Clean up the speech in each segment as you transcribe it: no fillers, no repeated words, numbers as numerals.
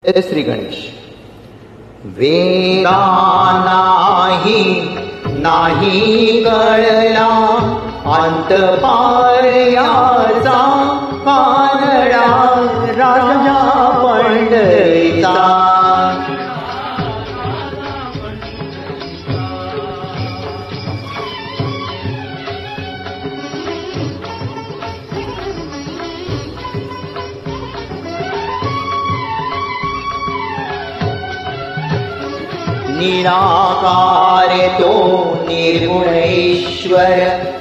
श्री गणेश. वेदा नाही कळला अंत पारयाचा कानडा राजा पंढरीचा. निराकार तो निर्गुण ईश्वर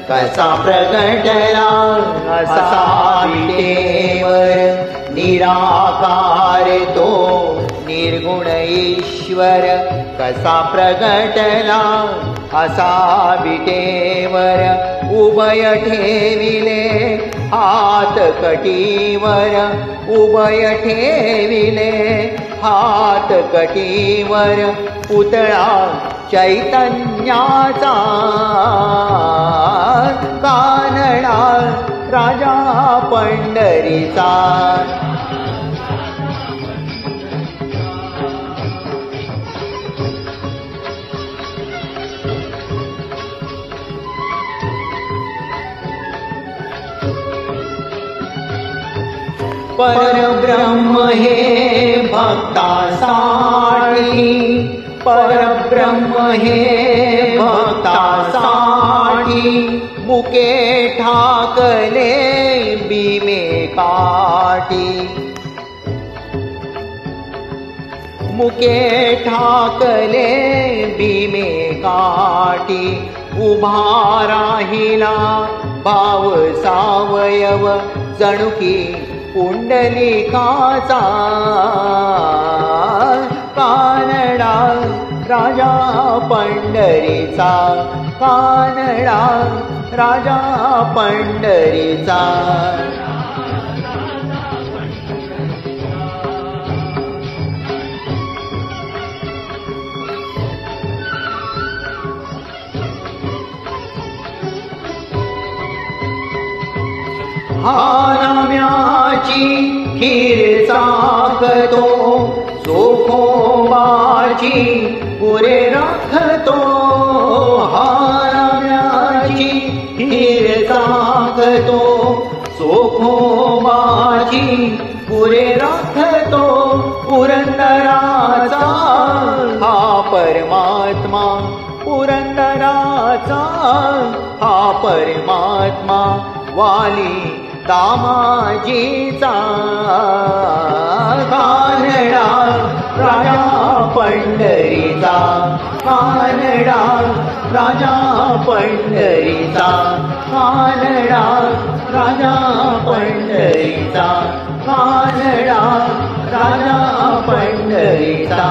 कसा प्रगटला असा विटेवर. निराकार तो निर्गुण ईश्वर कसा प्रगटला असा विटेवर. उभय ठेविले हात कटीवर, उभय ठेविले हात कटीवर. पुतळा चैतन्याचा कानडा राजा पंढरीचा. परब्रह्म हे भक्तासाठी, परब्रह्म हे भक्तासाठी. मुके ठाकले भीमे काठी, मुके ठाकले भीमे काठी. उभा राहिला भाव सावयव जणुकी पुंडलिकाचा कानडा राजा पंढरीचा. कानडा राजा पंढरीचा. हाराम्याची खीर चाखतो चोखोबाची पुरे राखतो. हाराम्याची खीर चाखतो चोखोबाची पुरे राखतो. पुरंदराचा हा परमात्मा, पुरंदराचा हा परमात्मा. वाली दामाजीचा कानडा राजा पंढरीचा. कानडा राजा पंढरीचा. कानडा राजा पंढरीचा. कानडा राजा पंढरीचा.